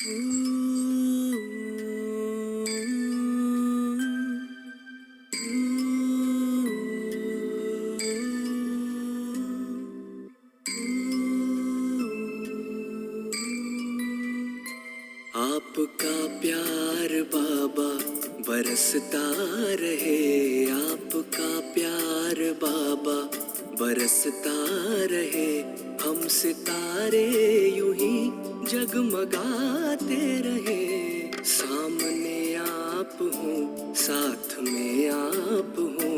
आपका प्यार बाबा बरसता रहे, आपका प्यार बाबा बरसता रहे। हम सितारे यूं ही जगमगाते रहे। सामने आप हो, साथ में आप हो,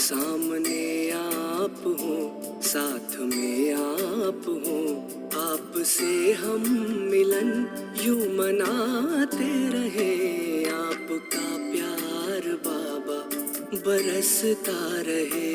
सामने आप हो, साथ में आप हो। आपसे हम मिलन यूं मनाते रहे। आपका प्यार बाबा बरसता रहे।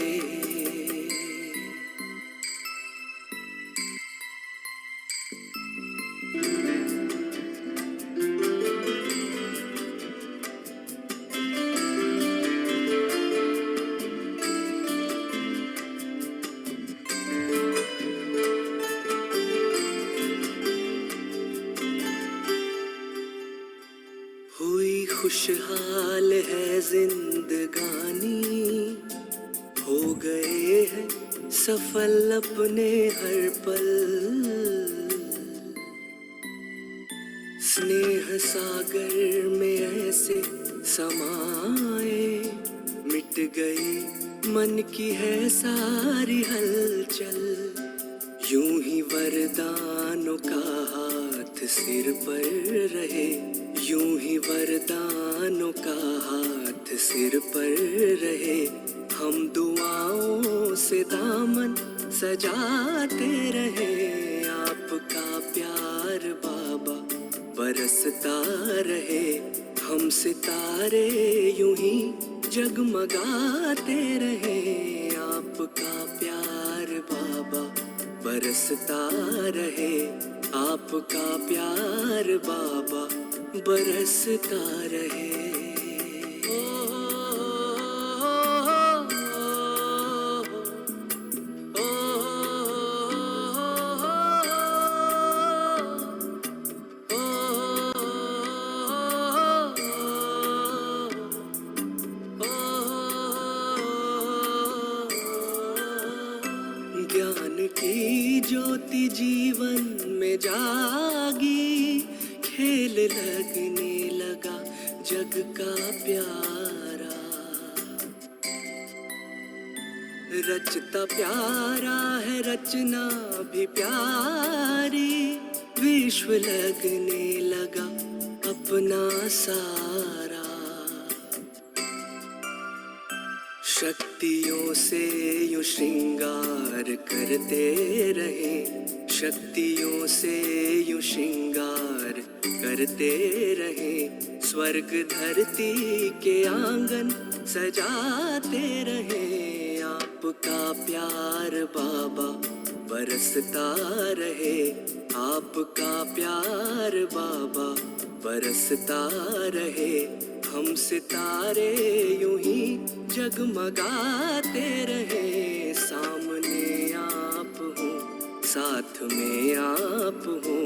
हुई खुशहाल है जिंदगानी, हो गए हैं सफल अपने हर पल। स्नेह सागर में ऐसे समाए, मिट गई मन की है सारी हलचल। यूं ही वरदानों का हाथ सिर पर रहे, यूं ही वरदानों का हाथ सिर पर रहे। हम दुआओं से दामन सजाते रहे। आपका प्यार बाबा बरसता रहे। हम सितारे यूं ही जगमगाते रहे। आपका प्यार बाबा बरसता रहे। आपका प्यार बाबा बरसता रहे। ज्ञान की ज्योति जीवन में जागी, खेल लगने लगा जग का प्यारा। रचता प्यारा है रचना भी प्यारी, विश्व लगने लगा अपना सारा। शक्तियों से यूं श्रृंगार करते रहे, शक्तियों से यूं श्रृंगार करते रहे। स्वर्ग धरती के आंगन सजाते रहे। आपका प्यार बाबा बरसता रहे। आपका प्यार बाबा बरसता रहे। हम सितारे यूं ही जगमगाते रहे। सामने आप हो, साथ में आप हो,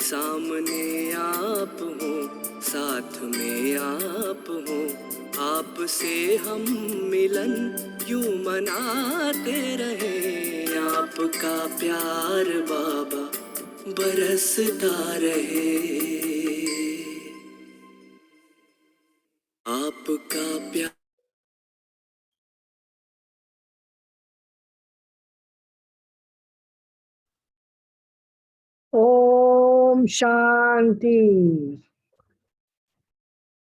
सामने आप हो, साथ में आप हो। आपसे हम मिलन यूं मनाते रहे। आपका प्यार बाबा बरसता रहे। आपका प्यार। Om Shanti,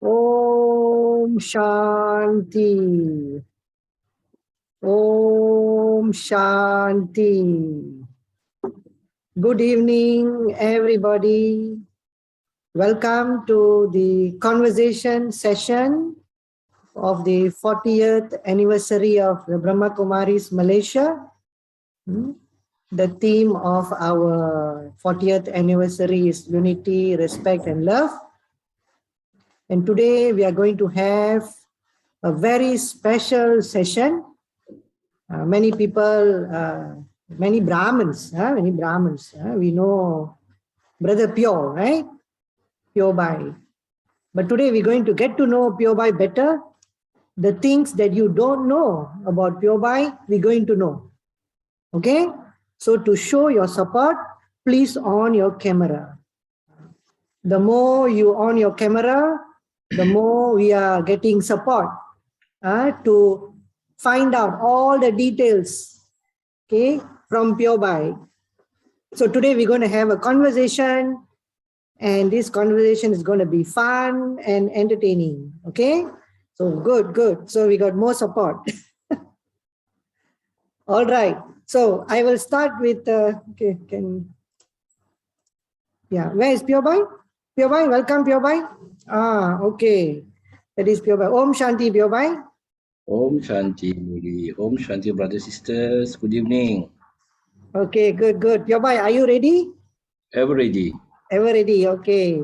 Om Shanti, Om Shanti. Good evening, everybody. Welcome to the conversation session of the 40th anniversary of the Brahma Kumaris Malaysia. The theme of our 40th anniversary is unity, respect, and love. And today we are going to have a very special session. Many people, many Brahmins, we know Brother Pure, right? Pure Bhai. But today we're going to get to know Pure Bhai better. The things that you don't know about Pure Bhai, we're going to know. Okay? So to show your support, please on your camera. The more you on your camera, the more we are getting support to find out all the details, okay, from Pure Bhai. So today we're going to have a conversation, and this conversation is going to be fun and entertaining. Okay, so good. So we got more support. All right. So I will start with okay. Where is Pure Bhai? Pure Bhai, welcome Pure Bhai. Okay. That is Pure Bhai. Om Shanti Pure Bhai. Om Shanti Murli. Om Shanti, brothers sisters. Good evening. Okay, good. Pure Bhai, are you ready? Ever ready? Ever ready. Okay.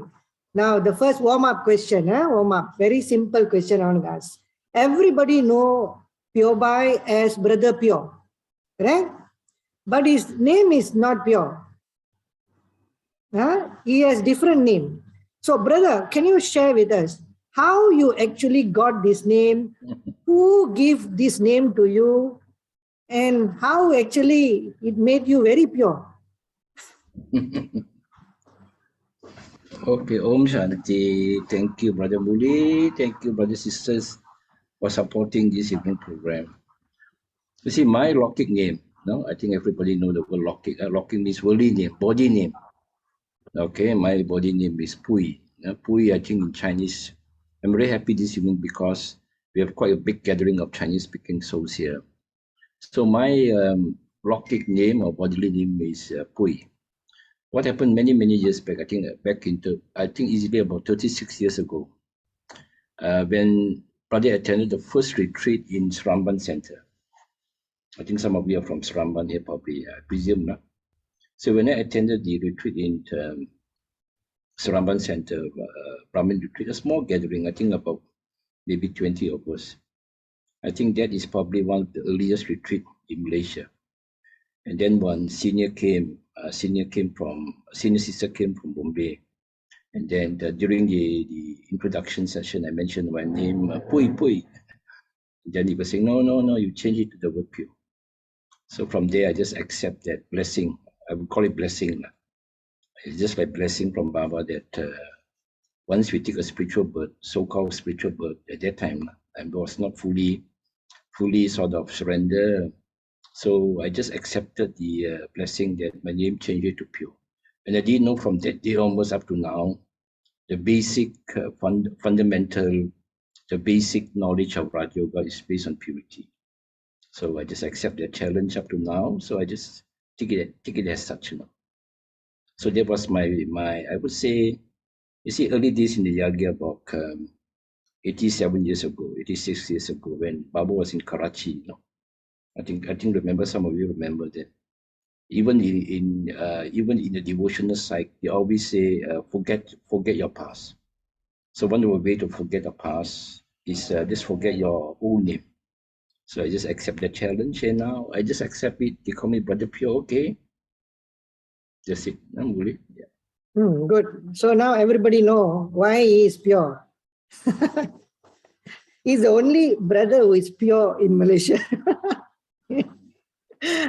Now the first warm-up question. Warm up. Very simple question I want to ask. Everybody know Pure Bhai as Brother Pure, right? But his name is not Pure. He has different name. So, brother, can you share with us how you actually got this name? Who gave this name to you? And how actually it made you very pure? Okay, Om Shanti. Thank you, Brother Murli. Thank you, brothers sisters, for supporting this evening program. You see, my Lokik name, no, I think everybody know the word Lokik. Lokik means worldly name, body name. Okay, my body name is Pui. Pui, I think in Chinese. I'm very happy this evening because we have quite a big gathering of Chinese-speaking souls here. So my Lokik name or bodily name is Pui. What happened many years back? I think easily about 36 years ago, when Pradeep attended the first retreat in Sramban Center. I think some of you are from Sramban here, probably, I presume. No? So when I attended the retreat in Sramban Center, Brahmin retreat, a small gathering, I think about maybe 20 of us. I think that is probably one of the earliest retreat in Malaysia. And then one senior sister came from Bombay. And then during the introduction session, I mentioned my name, Pui Pui. Then he was saying, no, you change it to the word pure. So from there, I just accept that blessing. I would call it blessing. It's just like blessing from Baba that once we take a spiritual birth, so-called spiritual birth, at that time, I was not fully sort of surrender. So I just accepted the blessing that my name changed to pure. And I didn't know from that day almost up to now, the basic fundamental, the basic knowledge of Raj Yoga is based on purity. So I just accept the challenge up to now. So I just take it as such, So that was my I would say, you see, early days in the Yagi about 86 years ago, when Baba was in Karachi, I think remember, some of you remember that. Even in the devotional side, they always say, forget your past. So one of the way to forget the past is just forget your own name. So I just accept the challenge, and now I just accept it. They call me Brother Pure, okay? That's it. I'm really, yeah. Good. So now everybody know why he is pure. He's the only brother who is pure in Malaysia.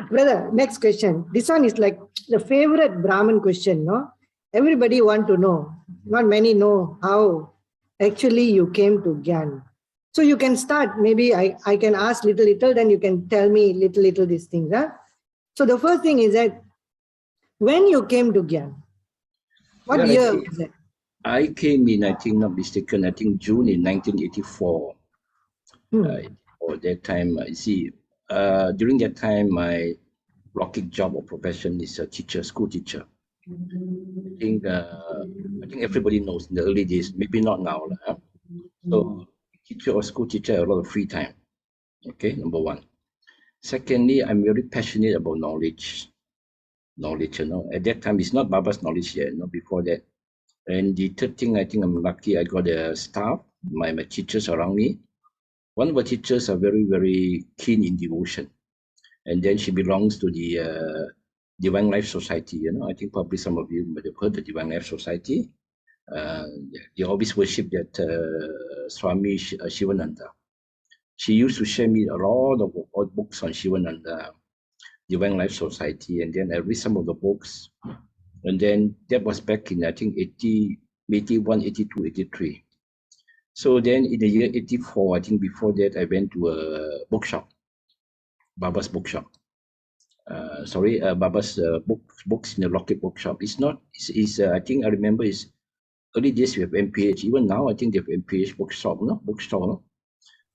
Brother, next question. This one is like the favorite Brahmin question, no? Everybody want to know. Not many know how actually you came to Gyan. So you can start. Maybe I can ask little, then you can tell me little these things. Huh? So the first thing is that when you came to Gyan, what year was that? I came in, I think, not mistaken, I think June in 1984. Or that time, during that time, my rocket job or profession is a teacher, school teacher. I think everybody knows in the early days, maybe not now. So teacher or school teacher have a lot of free time. Okay, number one. Secondly, I'm very passionate about knowledge. At that time, it's not Baba's knowledge yet, before that. And the third thing, I think I'm lucky, I got a staff, my teachers around me. One of the teachers are very, very keen in devotion. And then she belongs to the Divine Life Society. I think probably some of you might have heard the Divine Life Society. Uh, they always worship that Swami Shivananda. She used to share me a lot of books on Shivananda, Divine Life Society, and then I read some of the books. And then that was back in, I think, 81, 82, 83. So then in the year 84, I think before that, I went to a bookshop, Baba's bookshop. Baba's books in the Locket bookshop. It's not, I think I remember it's early days we have MPH. Even now, I think they have MPH bookshop, no? Bookstore, no?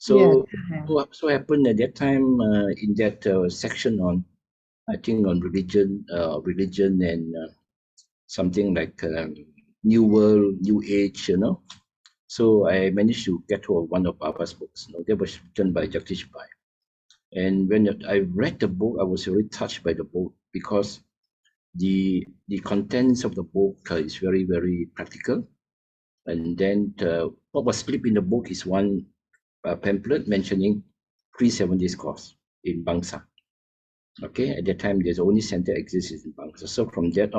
Yes. So, so happened at that time in that section on, I think on religion and something like New World, New Age, So I managed to get hold of one of Baba's books. That was written by Jagdish Pai. And when I read the book, I was really touched by the book because the contents of the book is very, very practical. And then what was slipped in the book is one pamphlet mentioning 3 7 days course in Bangsa. Okay, at that time, there's only center exists in Bangsa. So from that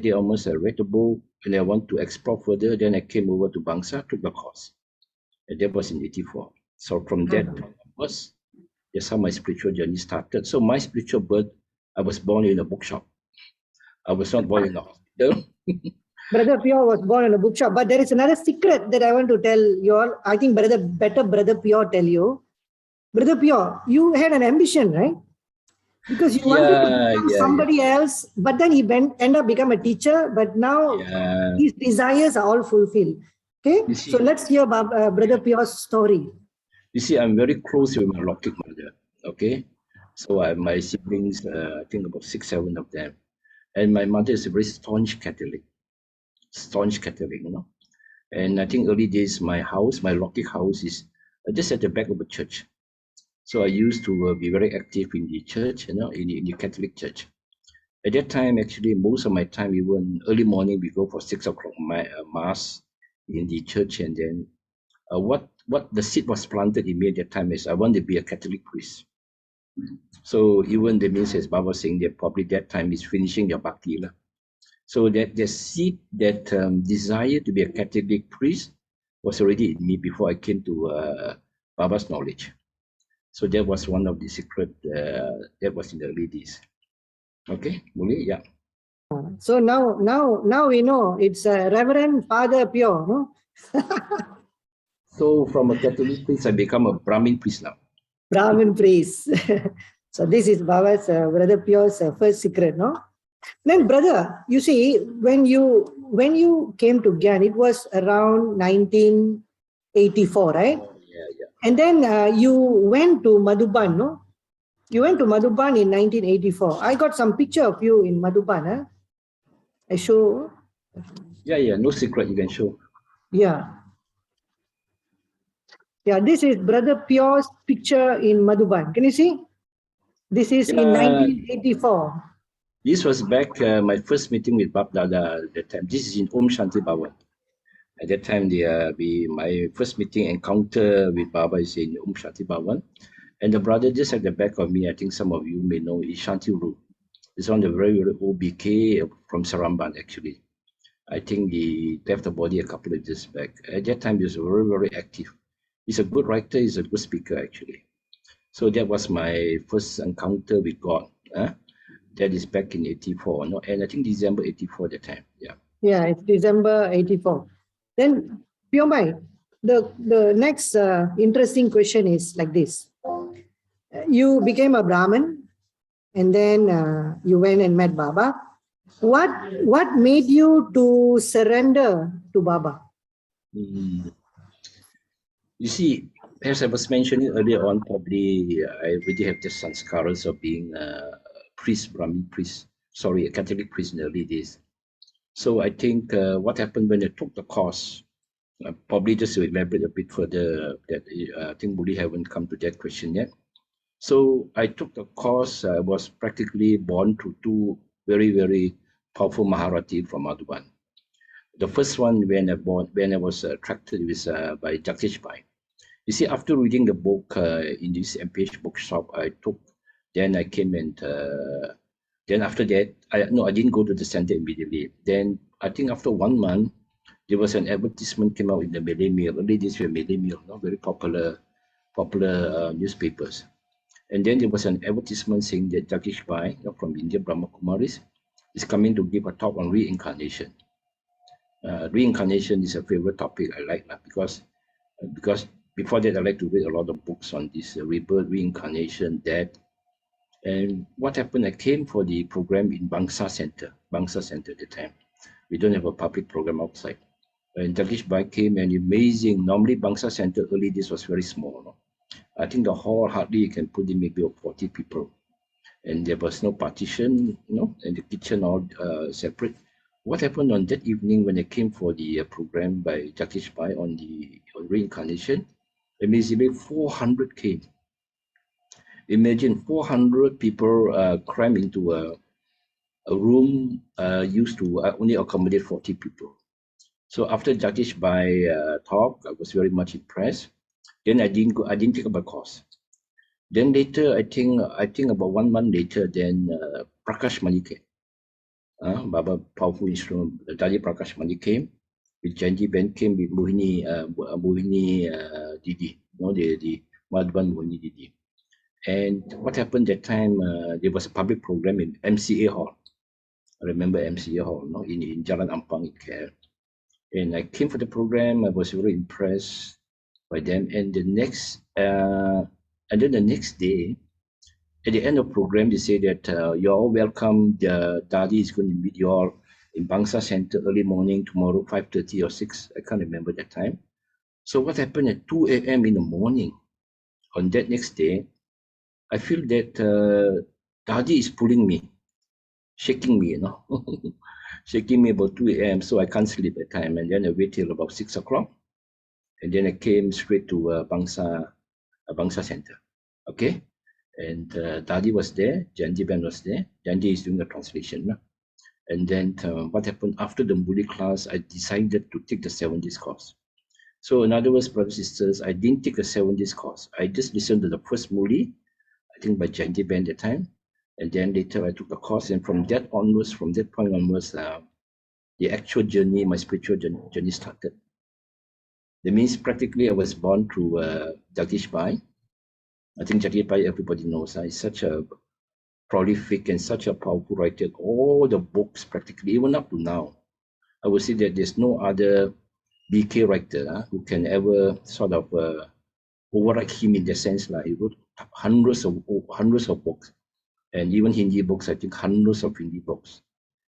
day onwards, I read the book and I want to explore further. Then I came over to Bangsa, took the course. And that was in 84. So from that onwards, that's how my spiritual journey started. So my spiritual birth, I was born in a bookshop. I was not born in a hospital. Brother Pure was born in a bookshop, but there is another secret that I want to tell you all. I think Brother Pure tell you. Brother Pure, you had an ambition, right? Because you wanted to become somebody else, but then he ended up become a teacher, but now his desires are all fulfilled. Okay, so let's hear Brother Pure's story. You see, I'm very close with my Lockheed mother. Okay, so my siblings, I think about 6, 7 of them, and my mother is a very staunch Catholic, And I think early days, my Lockheed house is just at the back of a church. So I used to be very active in the church, in the Catholic church. At that time, actually, most of my time, even early morning, we go for 6 o'clock mass in the church, and then what the seed was planted in me at that time is I want to be a Catholic priest. So even the means, as Baba was saying, that probably that time is finishing your bhakti. So that the seed, that desire to be a Catholic priest was already in me before I came to Baba's knowledge. So that was one of the secret that was in the early days. Okay, Murli, yeah. So now we know it's Reverend Father Pure, no? So from a Catholic priest, I become a Brahmin priest now. Brahmin priest. So this is Baba's Brother Pure's first secret, no? Then, brother, you see, when you came to Gyan, it was around 1984, right? Yeah. And then you went to Madhuban, no? You went to Madhuban in 1984. I got some picture of you in Madhuban. Huh? I show. Yeah. No secret, you can show. Yeah. Yeah, this is Brother Pure's picture in Madhuban. Can you see? This is in 1984. This was back my first meeting with Bab Dada at that time. This is in Om Shanti Bhavan. At that time, my first meeting encounter with Baba is in Om Shanti Bhavan. And the brother just at the back of me, I think some of you may know, is Shanti Ru. It's on the very, very old BK from Saramban, actually. I think he left the body a couple of years back. At that time, he was very, very active. He's a good writer, he's a good speaker, actually. So that was my first encounter with God. That is back in 84, no? And I think December 84 at the time, yeah. Yeah, it's December 84. Then, Pure Mai, the next interesting question is like this. You became a Brahmin, and then you went and met Baba. What made you to surrender to Baba? You see, as I was mentioning earlier on, probably I already have the sanskaras of being a priest, Brahmin priest, a Catholic priest in the early days. So I think what happened when I took the course, probably just to elaborate a bit further, that I think Murli haven't come to that question yet. So I took the course. I was practically born to 2 very, very powerful Maharati from Madhuban. The first one when I was attracted was by Jagdish Pai. You see, after reading the book in this MPH bookshop, then I came and then after that, I didn't go to the center immediately. Then I think after 1 month, there was an advertisement came out in the Malay Mail. Early days were Malay Mail, very popular newspapers. And then there was an advertisement saying that Jagdish Bai, from India, Brahma Kumaris, is coming to give a talk on reincarnation. Reincarnation is a favorite topic I like because before that I like to read a lot of books on this rebirth, reincarnation, death. And what happened? I came for the program in Bangsa Center at the time. We don't have a public program outside. And Jagdish Bai came, and amazing. Normally Bangsa Center early days was very small. No? I think the hall hardly you can put in maybe 40 people, and there was no partition, and the kitchen all separate. What happened on that evening when I came for the program by Jagdish Bai on reincarnation? Amazingly, 400 came. Imagine 400 people crammed into a room used to only accommodate 40 people. So after Jagdish Bai talk, I was very much impressed. Then I didn't take up a course. Then later, I think about 1 month later, then Prakash Mani came. Baba powerful instrument, Dali Prakash Mani came. With Janji Ben came with Mohini Didi, the Madhvan Mohini Didi. And what happened that time, there was a public program in MCA Hall. I remember MCA Hall, in Jalan Ampang in KL. And I came for the program. I was very impressed by them. And then the next day, at the end of the program, they say that you're all welcome. The Dadi is going to meet you all in Bangsa Center early morning tomorrow, 5:30 or 6. I can't remember that time. So what happened at 2 a.m. in the morning on that next day, I feel that Dadi is pulling me, shaking me, shaking me about 2 a.m. So I can't sleep at time. And then I wait till about 6 o'clock. And then I came straight to Bangsa Center. Okay. And Dadi was there, Janji Ben was there. Janji is doing the translation. And then what happened after the Murli class, I decided to take the 7 days course. So in other words, brothers and sisters, I didn't take a 7 days course. I just listened to the first Murli, I think by Janji Ben at the time. And then later I took the course. And from that point onwards, the actual journey, my spiritual journey started. That means practically I was born through Jagdish Bai. I think Jagdish Bai, everybody knows, is such a prolific and such a powerful writer. All the books, practically, even up to now, I would say that there's no other BK writer who can ever sort of override him in the sense like he wrote hundreds of books, and even Hindi books. I think hundreds of Hindi books.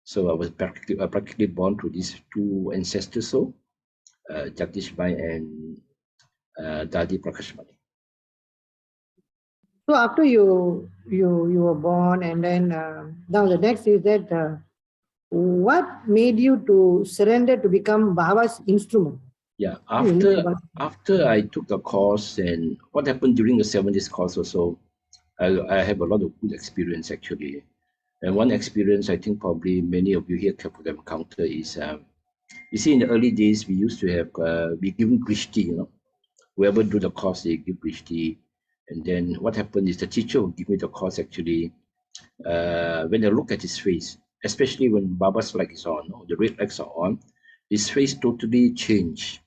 So I was practically born through these 2 ancestors, Jagdish Bai and Dadi Prakash Mani. So after you were born, and then now the next is that what made you to surrender to become Baba's instrument? Yeah, after I took the course, and what happened during the 7 days course also, I have a lot of good experience actually. And one experience I think probably many of you here have encountered is, you see, in the early days we used to have be given Krishti, whoever do the course they give Krishti. And then what happened is the teacher would give me the course actually. When I look at his face, especially when Baba's light is on, the red lights are on, his face totally changed.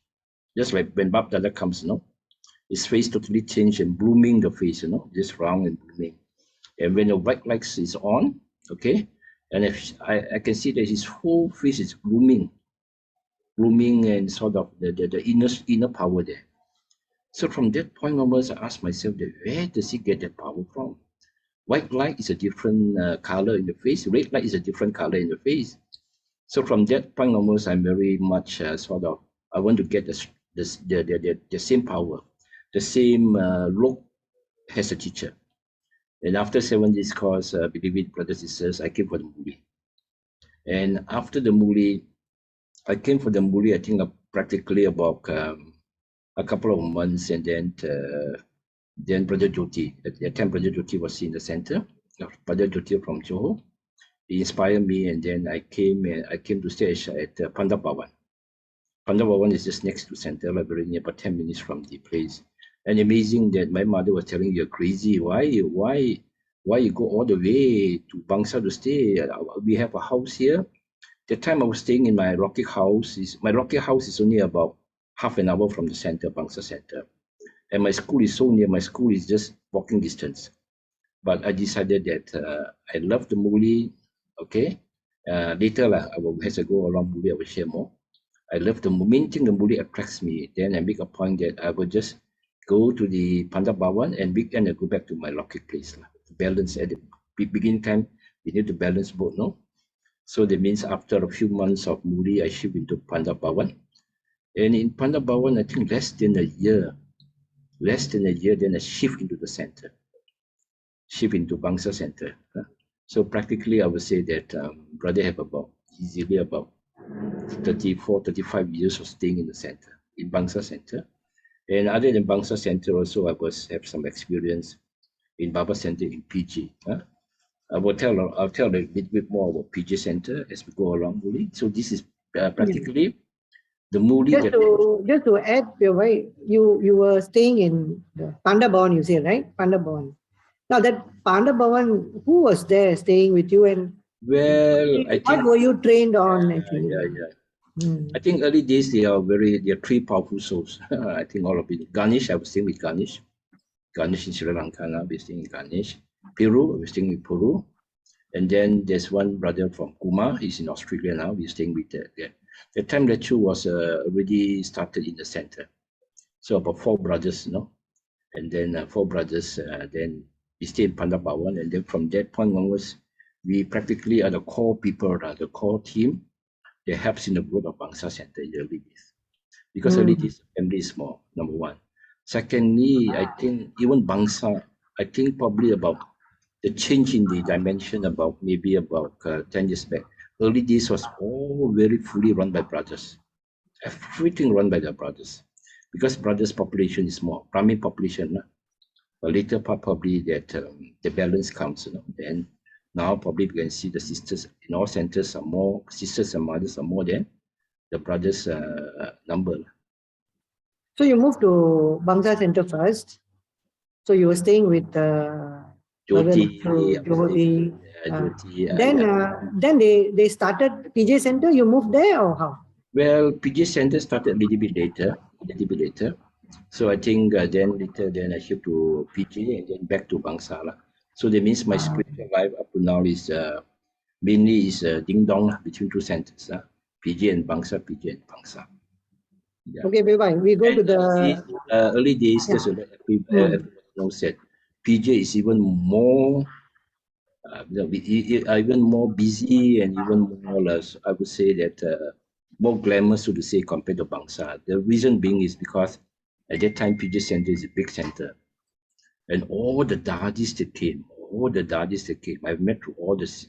Just like when Bab Dada comes, his face totally changed and blooming the face, just round and blooming. And when the white lights is on, okay, and if I can see that his whole face is blooming and sort of the inner power there. So from that point onwards, I asked myself that where does he get that power from? White light is a different color in the face. Red light is a different color in the face. So from that point onwards, I'm very much I want to get the same power, the same look as a teacher. And after 7 days course, believe it, brothers and sisters, I came for the Murli. And after the Murli, I came for the Murli, I think practically about a couple of months, and then Brother Jyoti, at that time Brother Jyoti was in the center, Brother Jyoti from Johor. He inspired me, and then I came to stay at Pandap Bhavan. Pandap Bhavan is just next to center library, about 10 minutes from the place. And amazing that my mother was telling, you're crazy. Why you go all the way to Bangsa to stay? We have a house here. The time I was staying in my rocky house is only about half an hour from the center, Bangsa Center. And my school is so near, my school is just walking distance. But I decided that I love the Murli, okay? Later, as I go along Murli, I will share more. I love the main thing the Murli attracts me. Then I make a point that I will just go to the Panda Bhawan and weekend I go back to my lucky place. Balance at the beginning time, we need to balance both, no? So that means after a few months of Murli, I shift into Panda Bhawan. And in Panda Bhawan, I think less than a year, then I shift into the center, shift into Bangsa Center. So practically, I would say that brother have about easily about 34, 35 years of staying in the center, in Bangsa Center. And other than Bangsa Center, also I have some experience in Baba Center in PG. I'll tell a little bit more about PG Center as we go along, Murli. So this is practically the Murli that. Just to add, you were staying in the Panda Bhavan, you say, right? Panda Bhavan. Now that Panda Bhavan, who was there staying with you, and what were you trained on actually? I think early days they are three powerful souls. I think all of it. Ganesh, I was staying with Ganesh. Ganesh in Sri Lanka now, we're staying with Ganesh. Peru, we're staying with Peru. And then there's one brother from Kumar, he's in Australia now, we're staying with there. The time that Chu was already started in the center. So about four brothers, and then four brothers, then we stay in Panda Bhawan. And then from that point onwards, we practically are the core people, the core team that helps in the growth of Bangsa Center in the early days. Because early days, family is small, number one. Secondly, I think even Bangsa, I think probably about the change in the dimension about maybe about 10 years back. Early days was all very fully run by brothers. Everything run by the brothers. Because brothers' population is small, Brahmin population. A later part probably that the balance comes. Then now probably we can see the sisters in all centers are more, sisters and mothers are more than the brothers' number. So you moved to Bangsa Center first. So you were staying with Jyoti. Then they started PJ Center. You moved there or how? Well, PJ Center started a little bit later. So I think then I shift to PJ and then back to Bangsala. So that means my spiritual life up to now is mainly is ding dong between two centers, PJ and Bangsa, PJ and Bangsa. Yeah. Okay, bye. We go to the early days. That's what everyone said. PJ is even more, even more busy and even more, I would say that more glamorous, so to say, compared to Bangsa. The reason being is because at that time, PJ Center is a big center. And all the dadis that came, I've met to all the,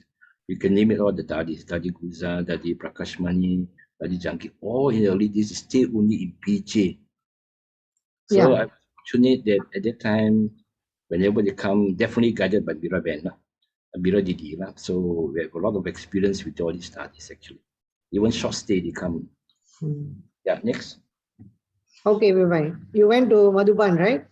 you can name it all the dadis, Dadi Guza, Dadi Prakashmani, Dadi Janki, all in the early days stay only in PJ. So I was fortunate that at that time, whenever they come, definitely guided by Mira Ben, Mira Didi. So we have a lot of experience with all these studies actually. Even short stay, they come. Yeah, next. Okay, bye. You went to Madhuban, right?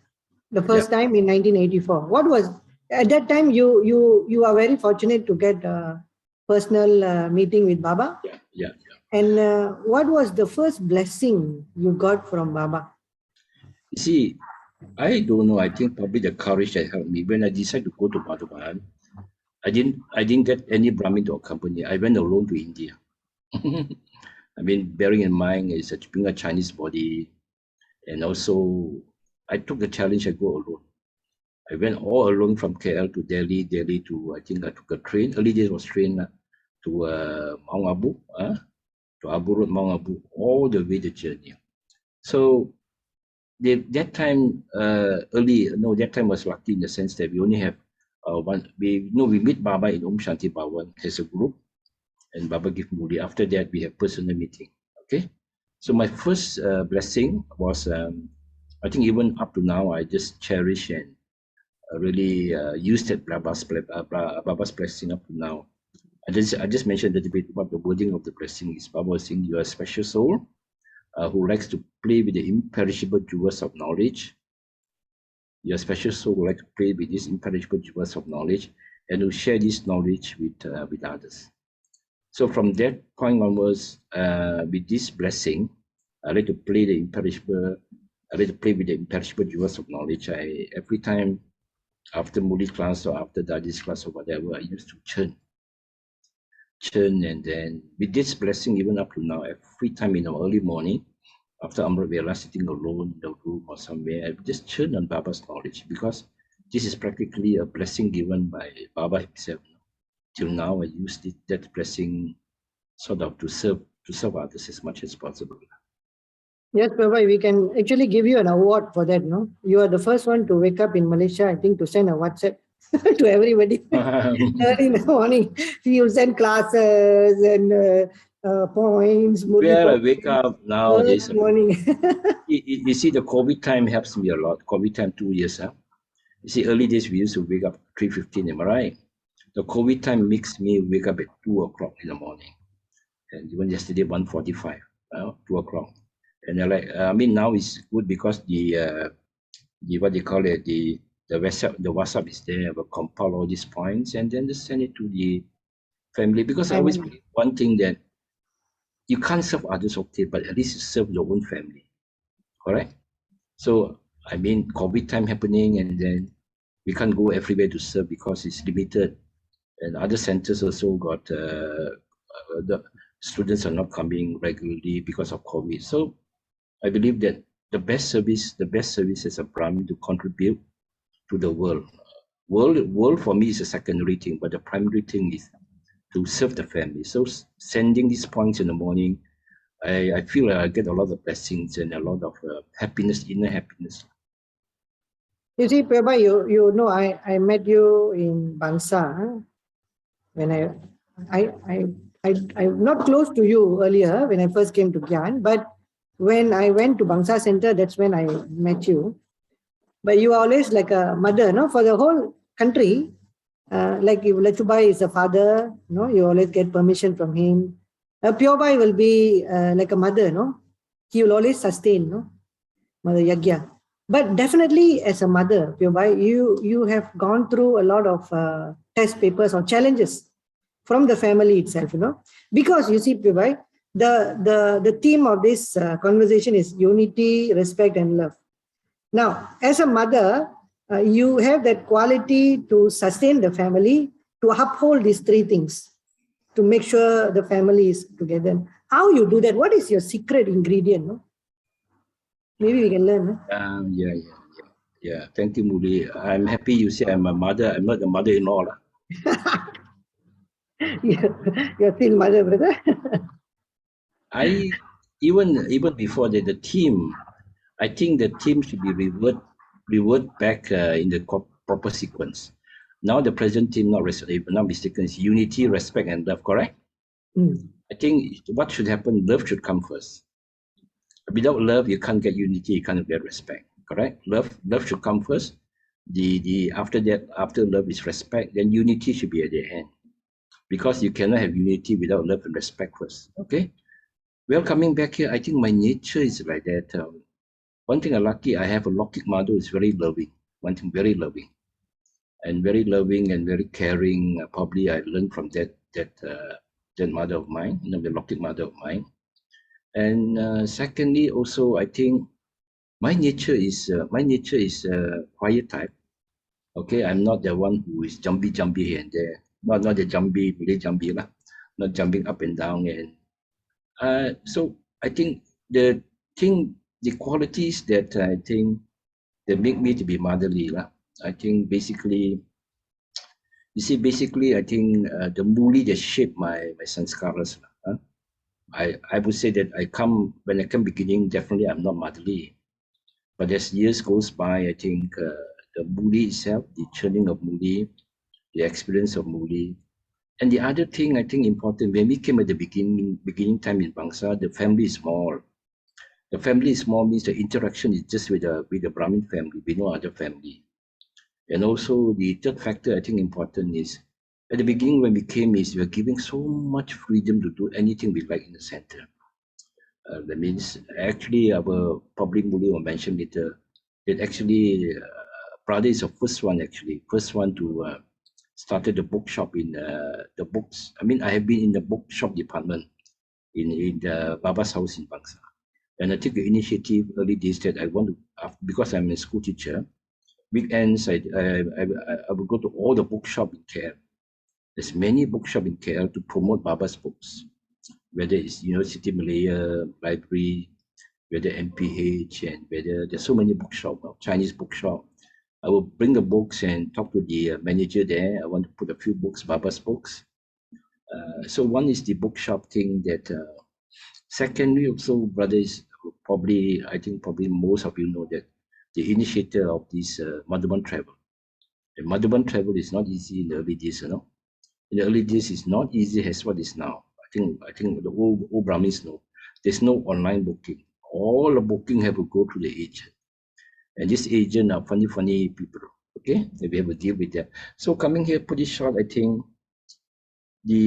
The first time in 1984. What was, at that time, you are very fortunate to get a personal meeting with Baba? Yeah. And what was the first blessing you got from Baba? You see, I don't know. I think probably the courage that helped me when I decided to go to Madhuban. I didn't get any Brahmin to accompany. I went alone to India. I mean, bearing in mind it's being a Chinese body, and also I took the challenge. I go alone. I went all alone from KL to Delhi to, I think I took a train. Early days was train to Mount Abu, to Abu Road, Mount Abu, all the way the journey. So that time that time was lucky in the sense that we only have we meet Baba in Shanti Bhawan as a group, and Baba give Murli. After that, we have personal meeting. Okay, so my first blessing was I think even up to now I just cherish and really use that Baba's blessing up to now. I just mentioned a little bit about the wording of the blessing is Baba was saying you are a special soul who likes to play with the imperishable jewels of knowledge. Your special soul would like to play with these imperishable jewels of knowledge and to share this knowledge with others. So from that point onwards, with this blessing, I like to play the imperishable. I like to play with the imperishable jewels of knowledge. Every time after Murli class or after Dadi's class or whatever, I used to churn, and then with this blessing, even up to now, every time in the early morning, after Amrit Vela, sitting alone in the room or somewhere, I just churn on Baba's knowledge, because this is practically a blessing given by Baba himself. Till now, I use that blessing sort of to serve others as much as possible. Yes, Prabha, we can actually give you an award for that, no? You are the first one to wake up in Malaysia, I think, to send a WhatsApp to everybody early in the morning. You send classes and points. Well, I wake up nowadays. Early morning. You see, the COVID time helps me a lot. COVID time, 2 years. Huh? You see, early days we used to wake up 3:15. Am I right? The COVID time makes me wake up at 2 o'clock in the morning, and even yesterday 1:45, 2 o'clock. And I mean, now it's good because the what they call it, the WhatsApp is there. I will compile all these points and then just send it to the family, because I always believe one thing, that you can't serve others, okay, but at least you serve your own family, correct? So I mean, COVID time happening, and then we can't go everywhere to serve because it's limited, and other centers also got the students are not coming regularly because of COVID. So I believe that the best service as a Brahmin to contribute to the world. World for me is a secondary thing, but the primary thing is to serve the family. So sending these points in the morning, I feel I get a lot of blessings and a lot of happiness, inner happiness. You see, Prabha, you know, I met you in Bangsa when I'm not close to you earlier when I first came to Gyan, but when I went to Bangsa Center, that's when I met you. But you are always like a mother, no, for the whole country. Like if Lachubai is a father, no, you always get permission from him. Pure Bai will be like a mother, no. He will always sustain, no, Mother Yagya. But definitely as a mother, Pure Bai, you have gone through a lot of test papers or challenges from the family itself, you know, because you see, Pure Bai, the theme of this conversation is unity, respect, and love. Now, as a mother, you have that quality to sustain the family, to uphold these three things, to make sure the family is together. How you do that? What is your secret ingredient? No? Maybe we can learn. No? Yeah. Thank you, Murli. I'm happy you say I'm a mother. I'm not a mother-in-law. You're still mother, brother. I even before the team, I think the team should be revert back in the proper sequence. Now the present team, if not mistaken, is unity, respect, and love. Correct? I think what should happen, love should come first. Without love, you can't get unity, you can't get respect. Correct? Love should come first. After that, after love is respect, then unity should be at the end. Because you cannot have unity without love and respect first. Okay? Well, coming back here, I think my nature is like that. One thing I'm lucky, I have a Lockheed mother who is very loving. One thing, very loving, and very caring. Probably I learned from that mother of mine, the Lockheed mother of mine. And secondly, also I think my nature is quiet type. Okay, I'm not the one who is jumpy here and there. Not the jumpy, really jumpy lah. Not jumping up and down. And so I think the qualities that I think that make me to be motherly lah. I think basically, I think the Murli that shaped my sanskaras. I would say that when I come beginning, definitely I'm not motherly. But as years goes by, I think the Murli itself, the churning of Murli, the experience of Murli. And the other thing I think important, when we came at the beginning time in Bangsa, the family is small. The family is small means the interaction is just with the Brahmin family, with no other family. And also the third factor I think important is, at the beginning when we came is we are giving so much freedom to do anything we like in the center. That means actually our public Murli will mention later that actually brother is the first one to started the bookshop in the books. I mean, I have been in the bookshop department in the Baba's house in Bangsa. And I took the initiative early days that I want to, because I'm a school teacher, weekends I would go to all the bookshop in KL. There's many bookshop in KL to promote Baba's books, whether it's University Malaya Library, whether MPH, and whether there's so many bookshop, Chinese bookshop. I will bring the books and talk to the manager there. I want to put a few books, Baba's books. So one is the bookshop thing that. Secondly, also, brothers, probably I think probably most of you know that the initiator of this Madhuban travel. The Madhuban travel is not easy in the early days, In the early days, it's not easy as what is now. I think the old Brahmins know. There's no online booking. All the booking have to go through the agent. And this agent are funny people. Okay, we have to deal with that. So coming here pretty short, I think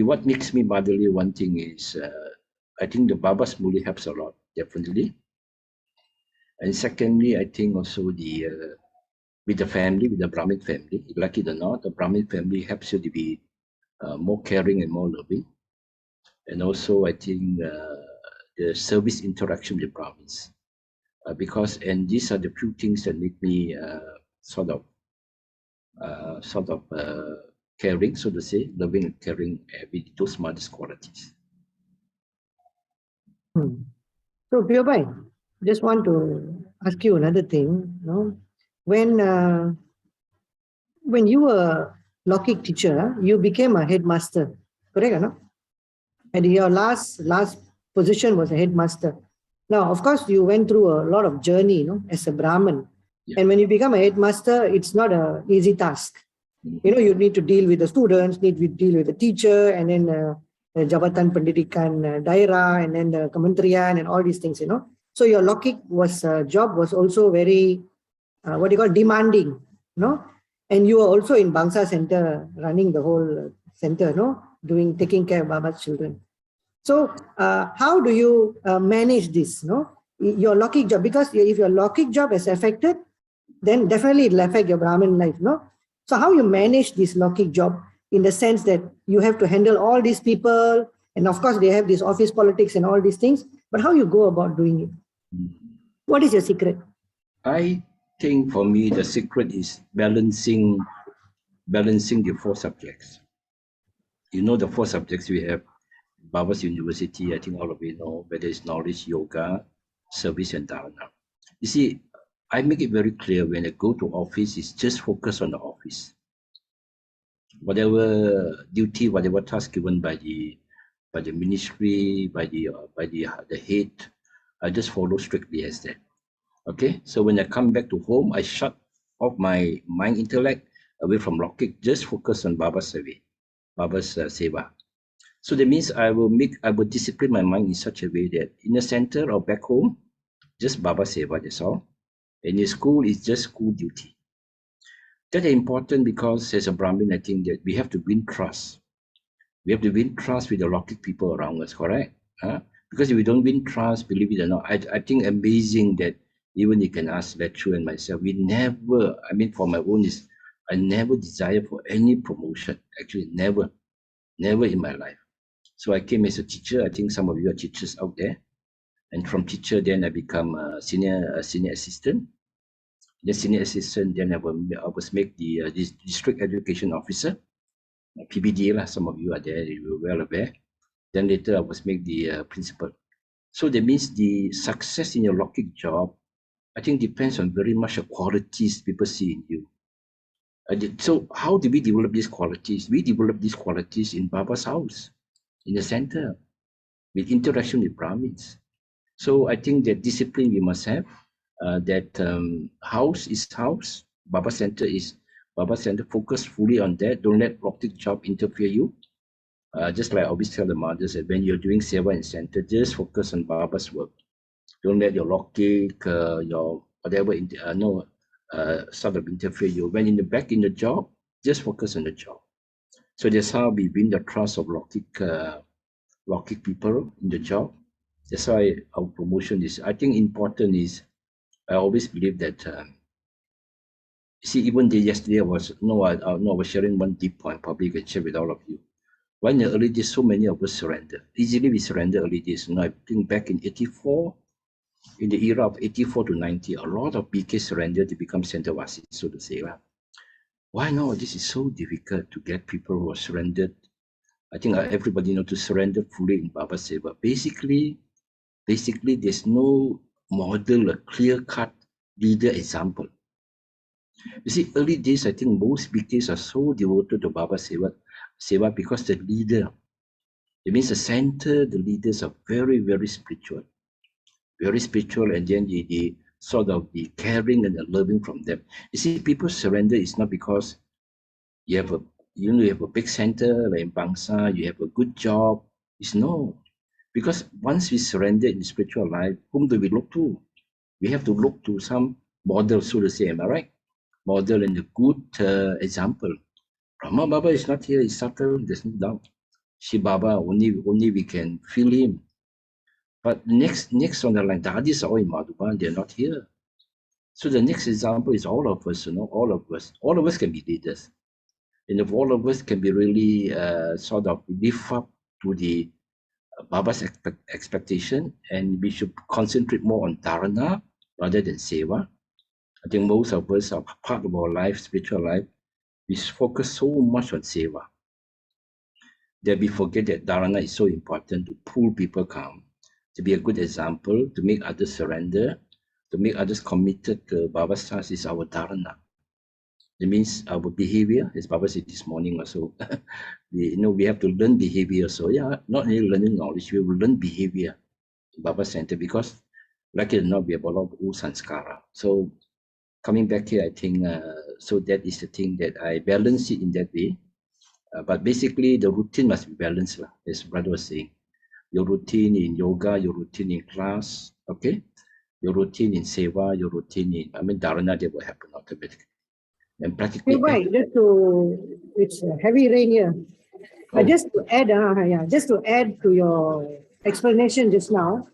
what makes me motherly one thing is I think the Baba's Murli helps a lot, definitely. And secondly, I think also the with the family, with the Brahmin family, like it or not, the Brahmin family helps you to be more caring and more loving. And also, I think the service interaction with Brahmins. And these are the few things that make me sort of caring, so to say, loving and caring with those mothers' qualities. So, Piyobhai, just want to ask you another thing. When you were Lokik teacher, you became a headmaster, correct or not? And your last position was a headmaster. Now, of course, you went through a lot of journey, as a Brahmin. Yeah. And when you become a headmaster, it's not an easy task. You need to deal with the students, need to deal with the teacher, and then Jabatan Pendidikan Daerah, and then the Kementerian, and all these things, So your Lokik job was also very, demanding, And you were also in Bangsa Center, running the whole center, taking care of Baba's children. So how do you manage this, your Lokik job? Because if your Lokik job is affected, then definitely it will affect your Brahmin life, So how you manage this Lokik job in the sense that you have to handle all these people, and of course they have this office politics and all these things, but how you go about doing it? What is your secret? I think for me, the secret is balancing the four subjects. The four subjects we have. Baba's University, I think all of you know, whether it's knowledge, yoga, service, and dharana. You see, I make it very clear when I go to office, it's just focus on the office. Whatever duty, whatever task given by the ministry, by the head, I just follow strictly as that. Okay, so when I come back to home, I shut off my mind intellect away from Lokik, just focus on Baba's survey, Baba's seva. So that means I will discipline my mind in such a way that in the center or back home, just Baba Seva, that's all. And in school, it's just school duty. That is important because as a Brahmin, I think that we have to win trust. We have to win trust with the Lokik people around us, correct? Because if we don't win trust, believe it or not, I think amazing that even you can ask Lechu and myself, we never, for my own, I never desire for any promotion. Actually, never in my life. So I came as a teacher. I think some of you are teachers out there. And from teacher, then I become a senior assistant. The senior assistant, then I was made the district education officer, PBD lah. Some of you are there, you were well aware. Then later I was made the principal. So that means the success in your Lokik job, I think depends on very much the qualities people see in you. So how do we develop these qualities? We develop these qualities in Baba's house, in the center, with interaction with Brahmins. So I think that discipline we must have, that house is house, Baba Center is Baba Center, focus fully on that. Don't let Lokik job interfere you. Just like I always tell the mothers that when you're doing Seva in center, just focus on Baba's work. Don't let your Lokik, your whatever, sort of interfere you. When back in the job, just focus on the job. So that's how we win the trust of Lokik people in the job. That's why our promotion is, I think important is, I always believe that See, even yesterday I was sharing one deep point. Probably can share with all of you. Why in the early days so many of us surrender? Easily we surrender early days. I think back in '84, in the era of '84 to '90, a lot of PK surrendered to become Centervasi, so to say. Right? Why not? This is so difficult to get people who are surrendered. I think everybody know to surrender fully in Baba Seva. Basically, there's no model, a clear-cut leader example. You see, early days, I think most PKs are so devoted to Baba Seva because the leader, it means the center, the leaders are very, very spiritual, and then the sort of the caring and the loving from them. You see, people surrender is not because you have a you have a big center like in Bangsa, you have a good job. It's no. Because once we surrender in the spiritual life, whom do we look to? We have to look to some model, so to say, am I right? Model and a good example. Brahma Baba is not here, he's subtle, there's no doubt. Shiva Baba, only we can feel him. But next on the line, the others are all in Madhuban, they're not here. So the next example is all of us, all of us. All of us can be leaders. And if all of us can be really sort of live up to the Baba's expectation, and we should concentrate more on dharana rather than seva. I think most of us are part of our life, spiritual life, we focus so much on seva that we forget that dharana is so important to pull people calm, to be a good example, to make others surrender, to make others committed to Baba's task is our dharana. It means our behavior, as Baba said this morning also. we have to learn behavior. So yeah, not only learning knowledge, we will learn behavior in Baba Center because like it or not, we have a lot of sanskara. So coming back here, I think so that is the thing that I balance it in that way. But basically, the routine must be balanced, as brother was saying. Your routine in yoga, your routine in class, okay? Your routine in seva, your routine in, dharana, that will happen automatically. And practically, Right, it's heavy rain here. Just to add to your explanation just now,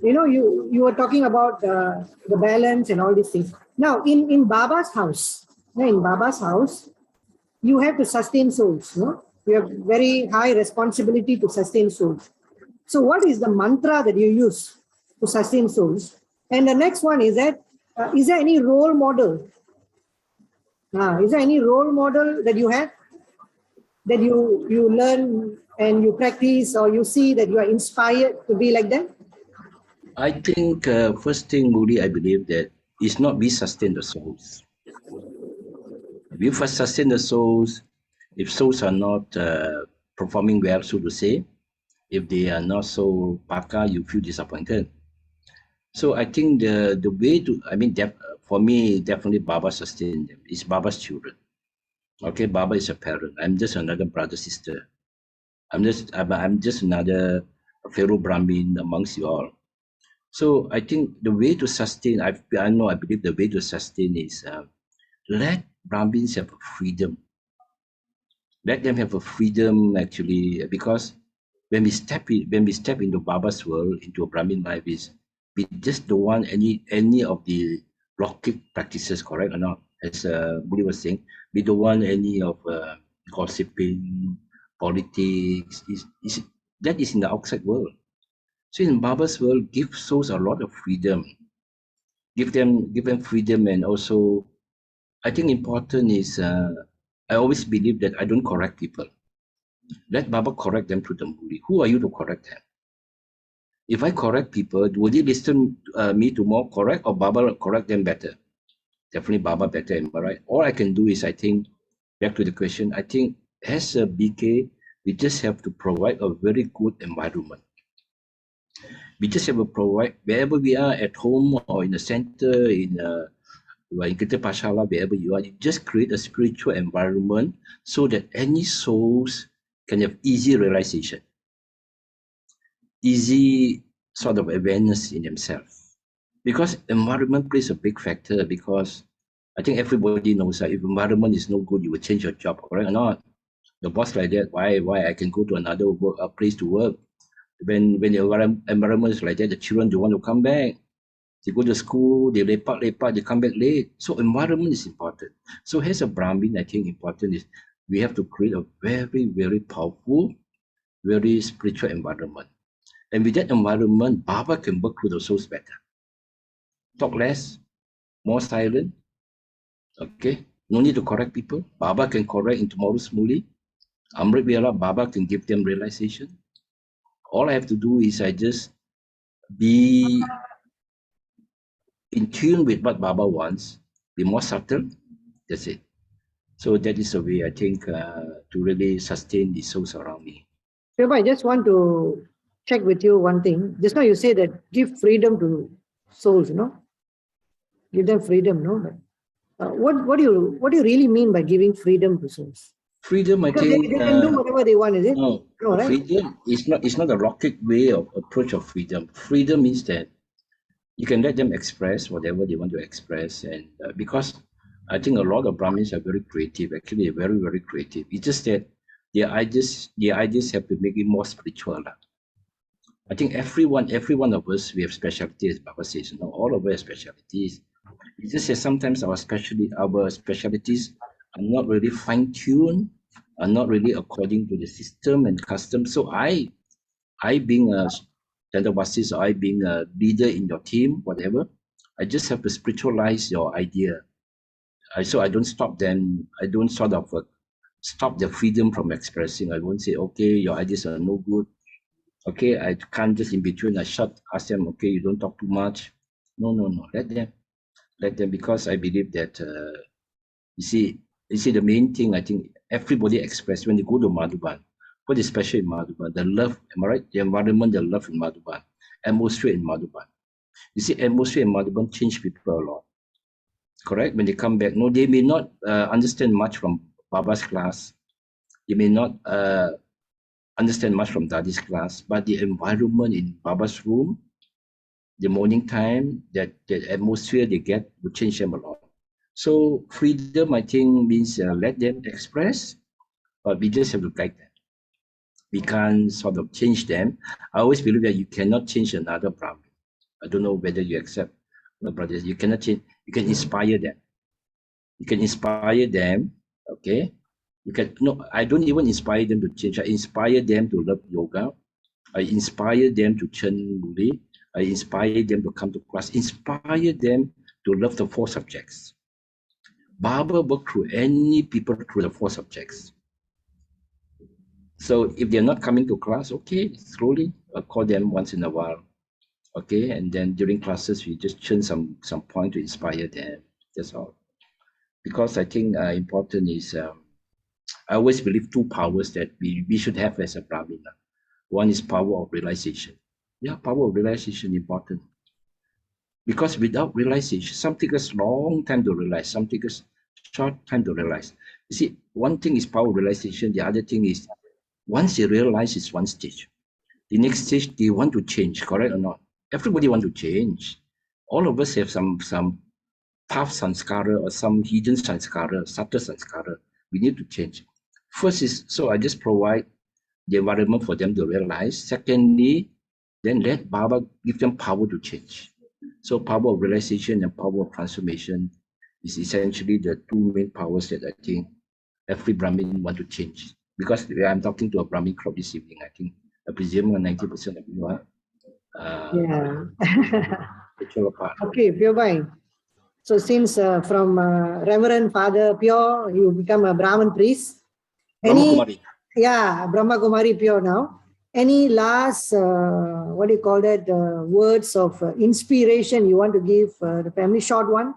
you were talking about the balance and all these things. Now, in Baba's house, you have to sustain souls. No, you have very high responsibility to sustain souls. So, what is the mantra that you use to sustain souls? And the next one is that is there any role model? Is there any role model that you have that you learn and you practice, or you see that you are inspired to be like them? I think first thing, Murli, I believe that it's not we sustain the souls. We first sustain the souls. If souls are not performing well, so to say, if they are not so paka, you feel disappointed. So I think the way to, for me, definitely Baba sustain them. It's Baba's children. Okay, Baba is a parent. I'm just another brother, sister. I'm just another fellow Brahmin amongst you all. So I think the way to sustain, I believe the way to sustain is let Brahmins have freedom. Let them have a freedom actually, because when we step into Baba's world, into a Brahmin life, is we just don't want any of the blocking practices, correct or not? As Murli was saying, we don't want any of gossiping, politics. That is in the outside world. So in Baba's world, give souls a lot of freedom. Give them freedom, and also I think important is I always believe that I don't correct people. Let Baba correct them through the Murli. Who are you to correct them? If I correct people, would they listen me to more correct, or Baba correct them better? Definitely Baba better, am I right? All I can do is, I think, back to the question, I think as a BK, we just have to provide a very good environment. We just have to provide, wherever we are, at home or in the center, in Kita Pashala, wherever you are, you just create a spiritual environment so that any souls can have easy realization, easy sort of awareness in themselves. Because environment plays a big factor, because I think everybody knows that if environment is no good, you will change your job, correct or not? The boss like that, why I can go to another place to work. When the environment is like that, the children don't want to come back. They go to school, they lepak, they come back late. So environment is important. So as a Brahmin, I think important is we have to create a very, very powerful, very spiritual environment. And with that environment, Baba can work with the souls better. Talk less, more silent. Okay. No need to correct people. Baba can correct in tomorrow's Murli. Amrit Biala, Baba can give them realization. All I have to do is I just be in tune with what Baba wants, be more subtle. That's it. So that is the way I think to really sustain the souls around me. Shilpa, I just want to check with you one thing. Just now you say that give freedom to souls, give them freedom, no? But, what do you really mean by giving freedom to souls? Freedom, I Because think. they can do whatever they want, is it? No, No, right? freedom is not a rocket way of approach of freedom. Freedom means that you can let them express whatever they want to express, and because I think a lot of Brahmins are very creative. Actually, they're very, very creative. It's just that their ideas have to make it more spiritual. I think every one of us, we have specialties. Baba says, all of us have specialties. It's just that sometimes our specialties are not really fine-tuned, are not really according to the system and custom. So I being a Chandravasi, I being a leader in your team, whatever, I just have to spiritualize your idea. So I don't stop them. I don't sort of stop their freedom from expressing. I won't say, okay, your ideas are no good. Okay, I can't just in between. Ask them, okay, you don't talk too much. No. Let them, because I believe that you see the main thing. I think everybody express when they go to Madhuban. What is special in Madhuban? The love, am I right? The environment, the love in Madhuban, atmosphere in Madhuban. You see, atmosphere in Madhuban change people a lot. Correct? When they come back, no, they may not understand much from Baba's class. They may not understand much from Dadi's class, but the environment in Baba's room, the morning time, that atmosphere they get will change them a lot. So freedom, I think, means let them express, but we just have to guide them. We can't sort of change them. I always believe that you cannot change another Brahmin. I don't know whether you accept, brothers. You cannot change. You can inspire them. You can inspire them. Okay. You can no. I don't even inspire them to change. I inspire them to love yoga. I inspire them to chant Murli. I inspire them to come to class. Inspire them to love the four subjects. Baba worked through any people through the four subjects. So if they're not coming to class, okay, slowly call them once in a while. Okay, and then during classes we just churn some point to inspire them. That's all. Because I think important is I always believe two powers that we should have as a Brahmin. One is power of realization. Yeah, power of realization important. Because without realization, some take us long time to realize, some take us short time to realize. You see, one thing is power of realization. The other thing is once you realize it's one stage. The next stage, they want to change, correct or not? Everybody want to change. All of us have some path sanskara or some hidden sanskara, subtle sanskara. We need to change. First is, so I just provide the environment for them to realize. Secondly, then let Baba give them power to change. So power of realization and power of transformation is essentially the two main powers that I think every Brahmin want to change. Because I'm talking to a Brahmin crowd this evening, I think I presume 90% of you are Yeah. spiritual part. Okay, Pure Bhai. So since from Reverend Father Pure, you become a Brahmin priest. Brahma Kumari. Yeah, Brahma Kumari Pure now. Any last, what do you call that, words of inspiration you want to give the family? Short one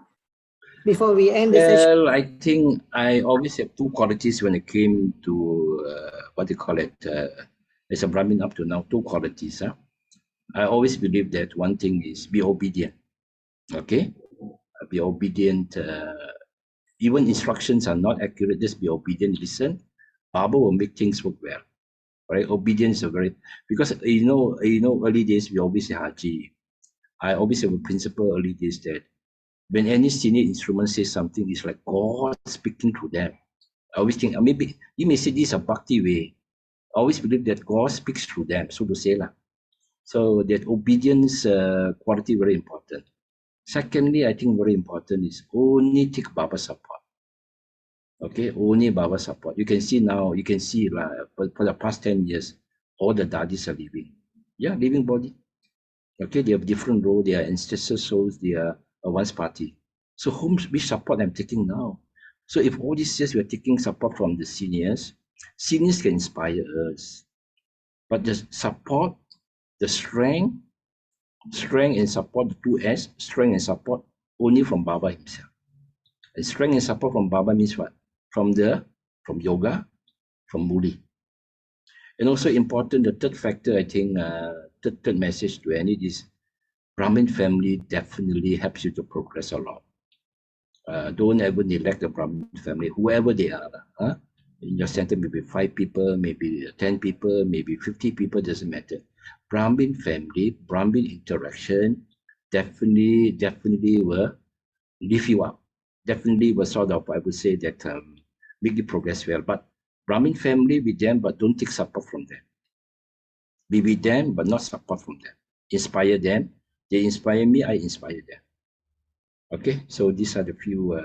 before we end the session. Well, I think I always have two qualities when it came to what do you call it, as a Brahmin up to now, two qualities. I always believe that one thing is be obedient. Okay, be obedient. Even instructions are not accurate, just be obedient. Listen, Baba will make things work well. Right, obedience is a very, because early days we always say Haji. I always have a principle early days that when any senior instrument says something, it's like God speaking to them. I always think maybe you may say this is a bhakti way. I always believe that God speaks through them, so to say lah. So that obedience quality very important. Secondly, I think very important is only take Baba support. Okay, only Baba support. You can see now, you can see for the past 10 years, all the daddies are living. Yeah, living body. Okay, they have different role. They are ancestor souls. They are a once party. So which support I'm taking now? So if all these years we're taking support from the seniors can inspire us. But the support, the strength and support, the two S, strength and support, only from Baba himself. And strength and support from Baba means what? From yoga, from Murli. And also important, the third factor, I think, third message to any is Brahmin family definitely helps you to progress a lot. Don't ever neglect the Brahmin family, whoever they are. In your center, maybe 5 people, maybe 10 people, maybe 50 people, doesn't matter. Brahmin family, Brahmin interaction definitely will lift you up. Definitely will sort of, I would say that make you progress well. But Brahmin family with them, but don't take support from them. Be with them, but not support from them. Inspire them. They inspire me, I inspire them. Okay, so these are the few.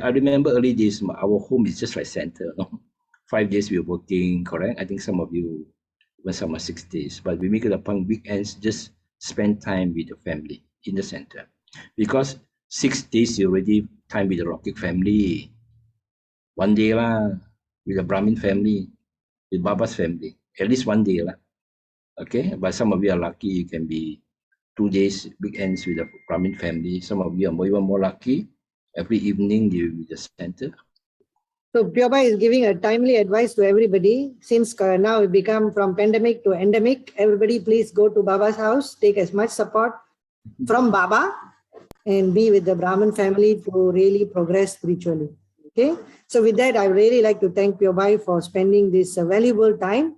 I remember early days, our home is just like center. No? 5 days we are working, correct? I think some of you, even some are 6 days, but we make it a point weekends, just spend time with the family in the center. Because 6 days you already time with the Rocket family. 1 day lah, with the Brahmin family, with Baba's family. At least 1 day lah. Okay, but some of you are lucky, you can be 2 days, weekends with the Brahmin family. Some of you are even more lucky. Every evening you with the center. So Pyoba is giving a timely advice to everybody. Since now we become from pandemic to endemic, everybody please go to Baba's house, take as much support from Baba and be with the Brahmin family to really progress spiritually. Okay. So with that, I really like to thank Pyobai for spending this valuable time,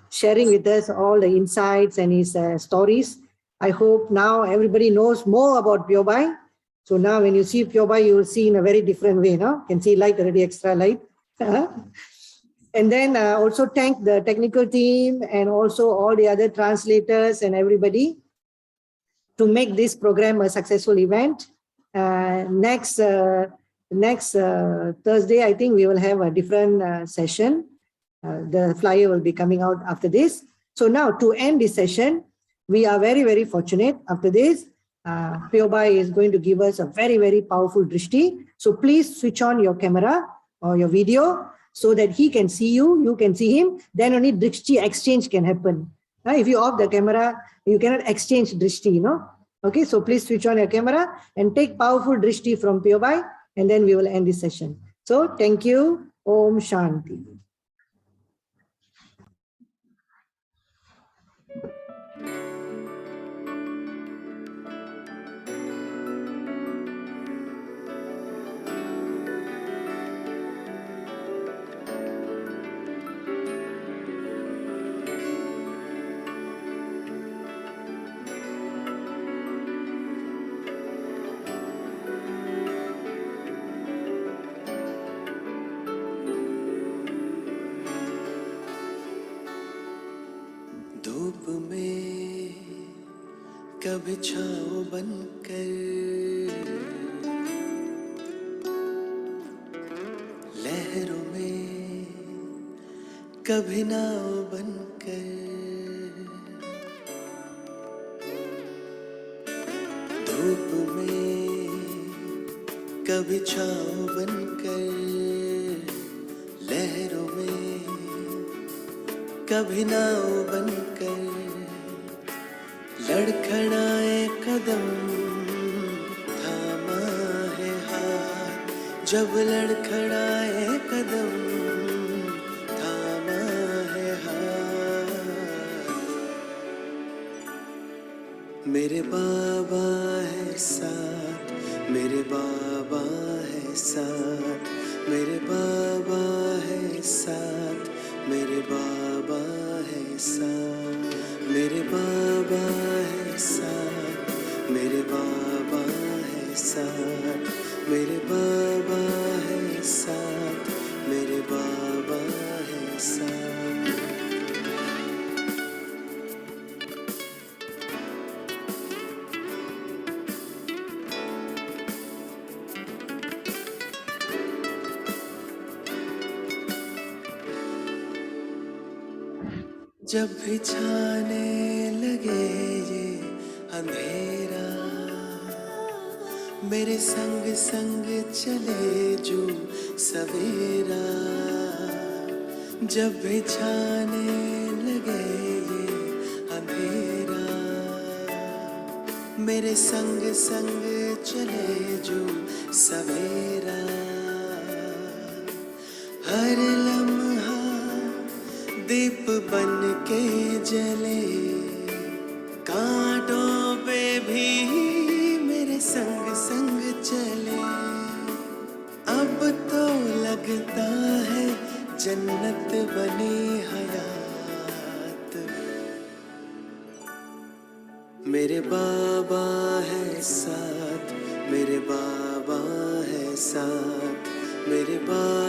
sharing with us all the insights and his stories. I hope now everybody knows more about Pyobai. So now when you see Pyobai, you will see in a very different way. No? You can see light already, extra light. And then also thank the technical team and also all the other translators and everybody to make this program a successful event. Next Thursday, I think we will have a different session. The flyer will be coming out after this. So now to end this session, we are very, very fortunate. After this, Pyobai is going to give us a very, very powerful drishti. So please switch on your camera or your video so that he can see you, you can see him. Then only drishti exchange can happen. If you off the camera, you cannot exchange drishti, you know. Okay, so please switch on your camera and take powerful drishti from Pyobai, and then we will end this session. So thank you. Om Shanti. धूप में कभी छाँव बनकर, लहरों में कभी नाव बनकर, धूप में कभी छाँव बनकर, लहरों में कभी नाव बनकर, लड़खड़ाए कदम थामा है हाथ, जब लड़खड़ाए कदम थामा है हाथ, मेरे बाबा है साथ, मेरे बाबा है साथ, मेरे बाबा है साथ, मेरे बाबा है साथ, मेरे बाबा है साथ, मेरे बाबा है साथ, मेरे बाबा है साथ, मेरे बाबा है साथ। जब भी छाने लगे ये अंधेरा, मेरे संग संग चले जो सवेरा। जब भी छाने लगे ये अंधेरा, मेरे संग संग चले जो सवेरा। हर लम्हा दीप बन के जले, कांटों पे भी मेरे संग संग चले। अब तो लगता है जन्नत बनी हयात। मेरे बाबा है साथ, मेरे बाबा है साथ, मेरे बाबा